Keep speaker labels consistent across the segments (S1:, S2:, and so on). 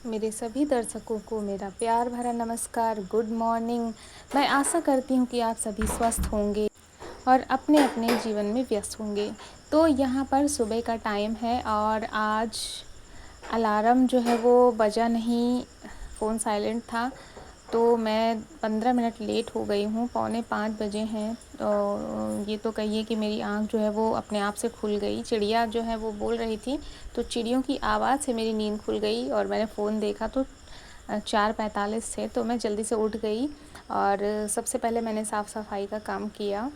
S1: मेरे सभी दर्शकों को मेरा प्यार भरा नमस्कार, गुड मॉर्निंग। मैं आशा करती हूँ कि आप सभी स्वस्थ होंगे और अपने अपने जीवन में व्यस्त होंगे। तो यहाँ पर सुबह का टाइम है और आज अलार्म जो है वो बजा नहीं, फ़ोन साइलेंट था, तो मैं 15 मिनट लेट हो गई हूँ। 4:45 बजे हैं। तो ये तो कहिए कि मेरी आँख जो है वो अपने आप से खुल गई। चिड़िया जो है वो बोल रही थी, तो चिड़ियों की आवाज़ से मेरी नींद खुल गई और मैंने फ़ोन देखा तो 4:45 थे, तो मैं जल्दी से उठ गई और सबसे पहले मैंने साफ़ सफाई का काम किया।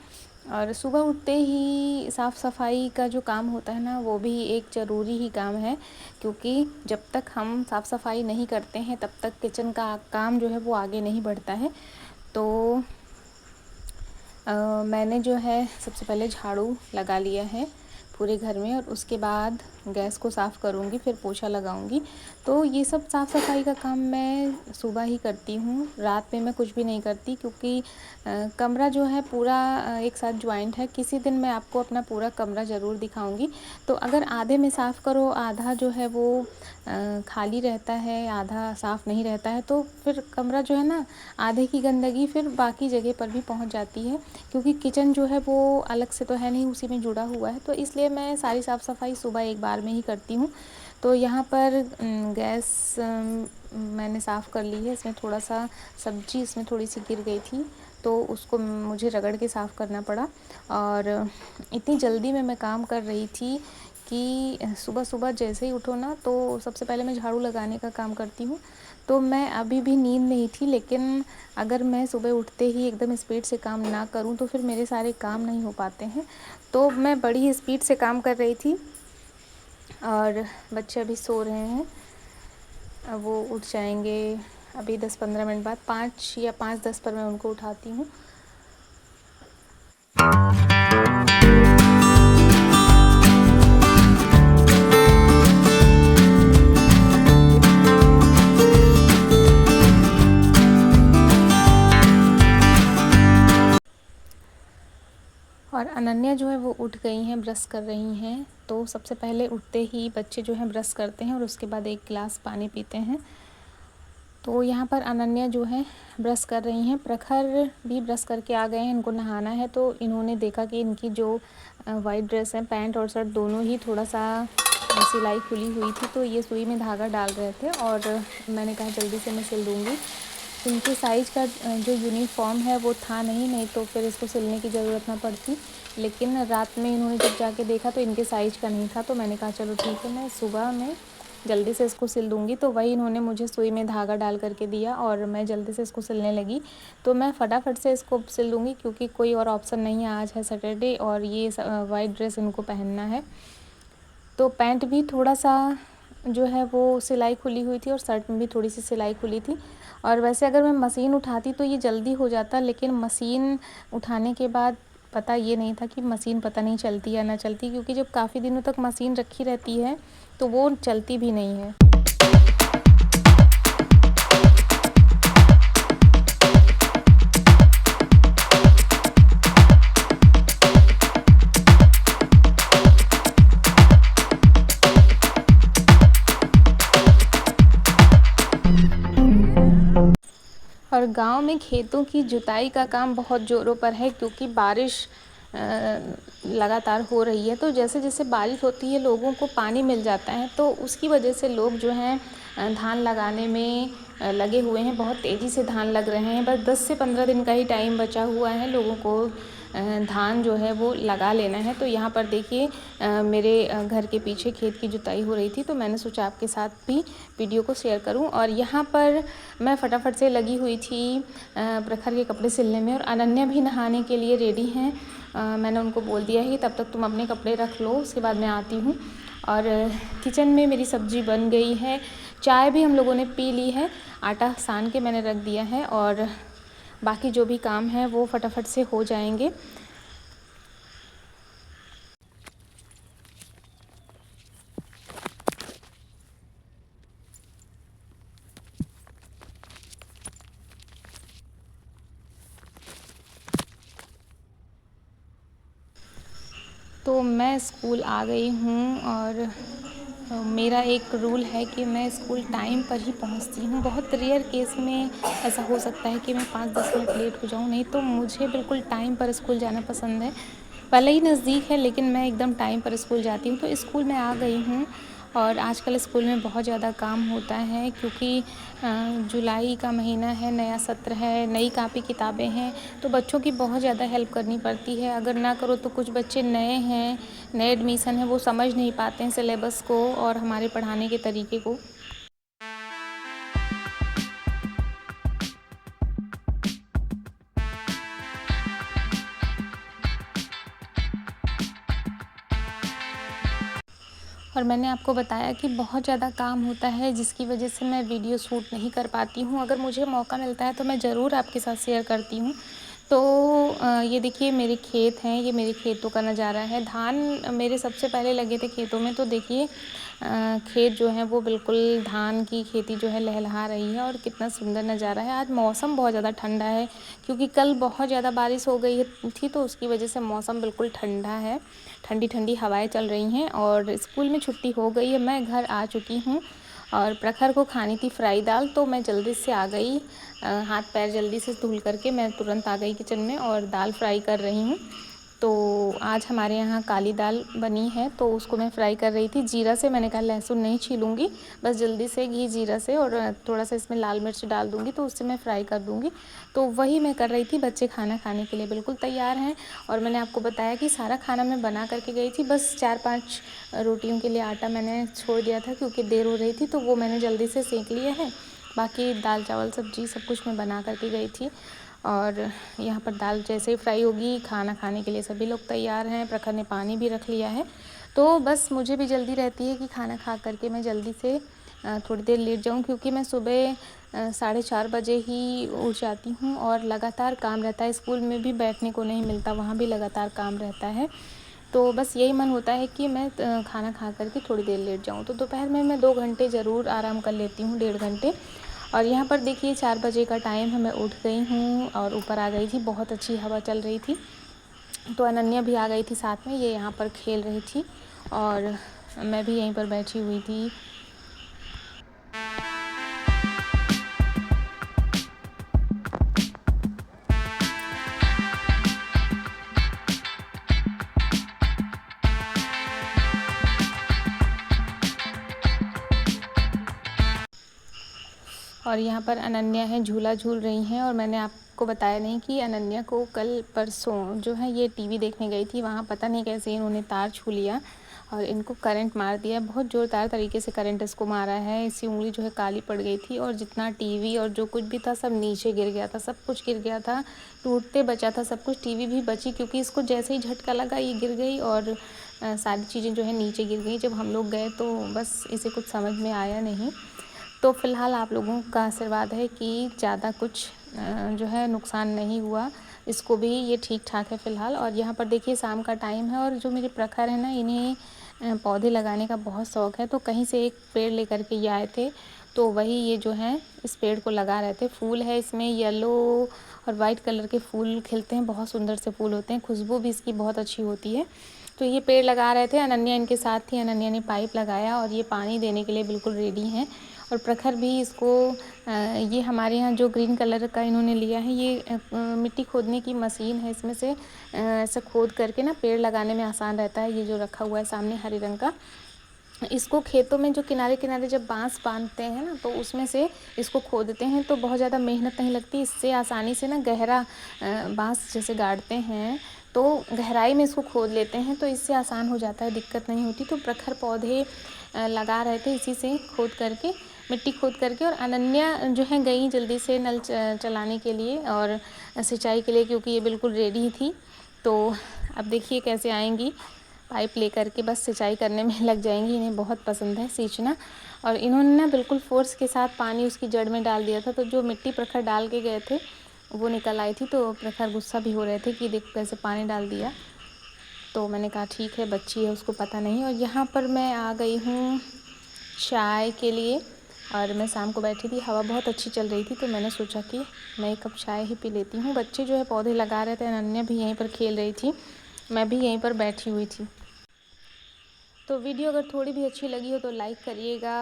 S1: और सुबह उठते ही साफ़ सफाई का जो काम होता है ना, वो भी एक ज़रूरी ही काम है, क्योंकि जब तक हम साफ़ सफाई नहीं करते हैं तब तक किचन का काम जो है वो आगे नहीं बढ़ता है। तो मैंने जो है सबसे पहले झाड़ू लगा लिया है पूरे घर में और उसके बाद गैस को साफ़ करूँगी, फिर पोछा लगाऊँगी। तो ये सब साफ़ सफाई का काम मैं सुबह ही करती हूँ, रात में मैं कुछ भी नहीं करती, क्योंकि कमरा जो है पूरा एक साथ ज्वाइंट है। किसी दिन मैं आपको अपना पूरा कमरा ज़रूर दिखाऊँगी। तो अगर आधे में साफ़ करो, आधा जो है वो खाली रहता है, आधा साफ़ नहीं रहता है, तो फिर कमरा जो है ना, आधे की गंदगी फिर बाकी जगह पर भी पहुंच जाती है, क्योंकि किचन जो है वो अलग से तो है नहीं, उसी में जुड़ा हुआ है। तो इसलिए मैं सारी साफ़ सफाई सुबह एक बार में ही करती हूँ। तो यहाँ पर गैस मैंने साफ़ कर ली है। इसमें थोड़ा सा सब्जी इसमें थोड़ी सी गिर गई थी, तो उसको मुझे रगड़ के साफ़ करना पड़ा। और इतनी जल्दी में मैं काम कर रही थी कि सुबह सुबह जैसे ही उठो ना, तो सबसे पहले मैं झाड़ू लगाने का काम करती हूँ। तो मैं अभी भी नींद नहीं थी, लेकिन अगर मैं सुबह उठते ही एकदम स्पीड से काम ना करूँ तो फिर मेरे सारे काम नहीं हो पाते हैं। तो मैं बड़ी स्पीड से काम कर रही थी और बच्चे अभी सो रहे हैं। अब वो उठ जाएंगे अभी 10-15 मिनट बाद, 5 या 5:10 पर मैं उनको उठाती हूँ। और अनन्या जो है वो उठ गई हैं, ब्रश कर रही हैं। तो सबसे पहले उठते ही बच्चे जो हैं ब्रश करते हैं और उसके बाद एक गिलास पानी पीते हैं। तो यहाँ पर अनन्या जो है ब्रश कर रही हैं, प्रखर भी ब्रश करके आ गए हैं, इनको नहाना है। तो इन्होंने देखा कि इनकी जो वाइट ड्रेस है, पैंट और शर्ट दोनों ही थोड़ा सा सिलाई खुली हुई थी, तो ये सुई में धागा डाल रहे थे और मैंने कहा जल्दी से मैं सिल दूँगी। इनके साइज़ का जो यूनिफॉर्म है वो था नहीं तो फिर इसको सिलने की ज़रूरत ना पड़ती, लेकिन रात में इन्होंने जब जाके देखा तो इनके साइज़ का नहीं था। तो मैंने कहा चलो ठीक है, मैं सुबह में जल्दी से इसको सिल दूँगी। तो वही इन्होंने मुझे सुई में धागा डाल करके दिया और मैं जल्दी से इसको सिलने लगी। तो मैं फटाफट से इसको सिल दूँगी, क्योंकि कोई और ऑप्शन नहीं है, आज है सैटरडे और ये वाइट ड्रेस इनको पहनना है। तो पैंट भी थोड़ा सा जो है वो सिलाई खुली हुई थी और शर्ट में भी थोड़ी सी सिलाई खुली थी। और वैसे अगर मैं मशीन उठाती तो ये जल्दी हो जाता, लेकिन मशीन उठाने के बाद पता ये नहीं था कि मशीन पता नहीं चलती या ना चलती, क्योंकि जब काफ़ी दिनों तक मशीन रखी रहती है तो वो चलती भी नहीं है। और गांव में खेतों की जुताई का काम बहुत ज़ोरों पर है, क्योंकि बारिश लगातार हो रही है। तो जैसे जैसे बारिश होती है लोगों को पानी मिल जाता है, तो उसकी वजह से लोग जो हैं धान लगाने में लगे हुए हैं। बहुत तेज़ी से धान लग रहे हैं। बस 10 से 15 दिन का ही टाइम बचा हुआ है लोगों को धान जो है वो लगा लेना है। तो यहाँ पर देखिए मेरे घर के पीछे खेत की जुताई हो रही थी, तो मैंने सोचा आपके साथ भी वीडियो को शेयर करूँ। और यहाँ पर मैं फटाफट से लगी हुई थी प्रखर के कपड़े सिलने में, और अनन्या भी नहाने के लिए रेडी हैं। मैंने उनको बोल दिया है तब तक तुम अपने कपड़े रख लो, उसके बाद मैं आती हूँ। और किचन में मेरी सब्ज़ी बन गई है, चाय भी हम लोगों ने पी ली है, आटा सान के मैंने रख दिया है और बाकी जो भी काम है वो फटाफट से हो जाएंगे। तो मैं स्कूल आ गई हूँ और मेरा एक रूल है कि मैं स्कूल टाइम पर ही पहुंचती हूँ। बहुत रेयर केस में ऐसा हो सकता है कि मैं 5-10 मिनट लेट हो जाऊँ, नहीं तो मुझे बिल्कुल टाइम पर स्कूल जाना पसंद है। भले ही नज़दीक है लेकिन मैं एकदम टाइम पर स्कूल जाती हूँ। तो स्कूल में आ गई हूँ और आजकल स्कूल में बहुत ज़्यादा काम होता है क्योंकि जुलाई का महीना है, नया सत्र है, नई कापी किताबें हैं, तो बच्चों की बहुत ज़्यादा हेल्प करनी पड़ती है। अगर ना करो तो कुछ बच्चे नए हैं, नए एडमिशन है, वो समझ नहीं पाते हैं सिलेबस को और हमारे पढ़ाने के तरीके को। और मैंने आपको बताया कि बहुत ज़्यादा काम होता है जिसकी वजह से मैं वीडियो शूट नहीं कर पाती हूँ। अगर मुझे मौका मिलता है तो मैं ज़रूर आपके साथ शेयर करती हूँ। तो ये देखिए मेरे खेत हैं, ये मेरे खेतों का नज़ारा है। धान मेरे सबसे पहले लगे थे खेतों में, तो देखिए खेत जो है वो बिल्कुल धान की खेती जो है लहलहा रही है और कितना सुंदर नज़ारा है। आज मौसम बहुत ज़्यादा ठंडा है क्योंकि कल बहुत ज़्यादा बारिश हो गई थी, तो उसकी वजह से मौसम बिल्कुल ठंडा है। ठंडी ठंडी हवाएं चल रही हैं और स्कूल में छुट्टी हो गई है, मैं घर आ चुकी हूँ। और प्रखर को खानी थी फ्राई दाल, तो मैं जल्दी से आ गई, हाथ पैर जल्दी से धुल करके मैं तुरंत आ गई किचन में और दाल फ्राई कर रही हूँ। तो आज हमारे यहाँ काली दाल बनी है, तो उसको मैं फ्राई कर रही थी जीरा से। मैंने कहा लहसुन नहीं छीलूँगी, बस जल्दी से घी जीरा से और थोड़ा सा इसमें लाल मिर्च डाल दूँगी, तो उससे मैं फ्राई कर दूँगी। तो वही मैं कर रही थी। बच्चे खाना खाने के लिए बिल्कुल तैयार हैं और मैंने आपको बताया कि सारा खाना मैं बना करके गई थी। बस 4-5 रोटियों के लिए आटा मैंने छोड़ दिया था क्योंकि देर हो रही थी, तो वो मैंने जल्दी से सेंक लिया है। बाकी दाल चावल सब्जी सब कुछ मैं बना करके गई थी। और यहाँ पर दाल जैसे ही फ्राई होगी, खाना खाने के लिए सभी लोग तैयार हैं। प्रखर ने पानी भी रख लिया है, तो बस मुझे भी जल्दी रहती है कि खाना खा करके मैं जल्दी से थोड़ी देर लेट जाऊँ क्योंकि मैं सुबह 4:30 बजे ही उठ जाती हूँ और लगातार काम रहता है। स्कूल में भी बैठने को नहीं मिलता, वहाँ भी लगातार काम रहता है। तो बस यही मन होता है कि मैं खाना खा करके थोड़ी देर लेट जाऊँ। तो दोपहर में मैं 2 घंटे ज़रूर आराम कर लेती हूँ, 1.5 घंटे। और यहाँ पर देखिए 4 बजे का टाइम है, मैं उठ गई हूँ और ऊपर आ गई थी। बहुत अच्छी हवा चल रही थी, तो अनन्या भी आ गई थी साथ में, ये यहाँ पर खेल रही थी और मैं भी यहीं पर बैठी हुई थी। और यहाँ पर अनन्या है, झूला झूल रही हैं। और मैंने आपको बताया नहीं कि अनन्या को कल परसों जो है ये टीवी देखने गई थी, वहाँ पता नहीं कैसे इन्होंने तार छू लिया और इनको करंट मार दिया। बहुत ज़ोरदार तरीके से करंट इसको मारा है, इसकी उंगली जो है काली पड़ गई थी और जितना टीवी और जो कुछ भी था सब नीचे गिर गया था, सब कुछ गिर गया था, टूटते बचा था सब कुछ। टीवी भी बची क्योंकि इसको जैसे ही झटका लगा ये गिर गई और सारी चीज़ें जो है नीचे गिर गई। जब हम लोग गए तो बस इसे कुछ समझ में आया नहीं। तो फ़िलहाल आप लोगों का आशीर्वाद है कि ज़्यादा कुछ जो है नुकसान नहीं हुआ, इसको भी ये ठीक ठाक है फ़िलहाल। और यहाँ पर देखिए शाम का टाइम है और जो मेरे प्रखर है ना, इन्हें पौधे लगाने का बहुत शौक़ है, तो कहीं से एक पेड़ लेकर के ये आए थे, तो वही ये जो है इस पेड़ को लगा रहे थे। फूल है इसमें, येलो और वाइट कलर के फूल खिलते हैं, बहुत सुंदर से फूल होते हैं, खुशबू भी इसकी बहुत अच्छी होती है। तो ये पेड़ लगा रहे थे, अनन्या इनके साथ थी। अनन्या ने पाइप लगाया और ये पानी देने के लिए बिल्कुल रेडी हैं। और प्रखर भी इसको ये हमारे यहाँ जो ग्रीन कलर का इन्होंने लिया है, ये मिट्टी खोदने की मशीन है, इसमें से ऐसा खोद करके ना पेड़ लगाने में आसान रहता है। ये जो रखा हुआ है सामने हरे रंग का, इसको खेतों में जो किनारे किनारे जब बांस बांधते हैं ना, तो उसमें से इसको खोदते हैं, तो बहुत ज़्यादा मेहनत नहीं लगती। इससे आसानी से ना गहरा बांस जैसे गाड़ते हैं तो गहराई में इसको खोद लेते हैं, तो इससे आसान हो जाता है, दिक्कत नहीं होती। तो प्रखर पौधे लगा रहे थे इसी से खोद करके, मिट्टी खोद करके। और अनन्या जो है गई जल्दी से नल चलाने के लिए और सिंचाई के लिए, क्योंकि ये बिल्कुल रेडी थी। तो अब देखिए कैसे आएंगी, पाइप लेकर के बस सिंचाई करने में लग जाएंगी। इन्हें बहुत पसंद है सींचना। और इन्होंने ना बिल्कुल फोर्स के साथ पानी उसकी जड़ में डाल दिया था, तो जो मिट्टी प्रखर डाल के गए थे वो निकल आई थी। तो प्रखर गुस्सा भी हो रहे थे कि देखो कैसे पानी डाल दिया। तो मैंने कहा ठीक है, बच्ची है, उसको पता नहीं। और यहाँ पर मैं आ गई हूँ चाय के लिए, और मैं शाम को बैठी थी, हवा बहुत अच्छी चल रही थी, तो मैंने सोचा कि मैं एक कप चाय ही पी लेती हूँ। बच्चे जो है पौधे लगा रहे थे, अनन्या भी यहीं पर खेल रही थी, मैं भी यहीं पर बैठी हुई थी। तो तो वीडियो अगर थोड़ी भी अच्छी लगी हो तो लाइक करिएगा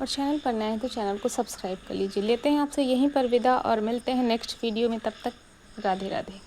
S1: और चैनल पर नए हैं तो चैनल को सब्सक्राइब कर लीजिए। लेते हैं आपसे यहीं पर विदा और मिलते हैं नेक्स्ट वीडियो में। तब तक राधे राधे।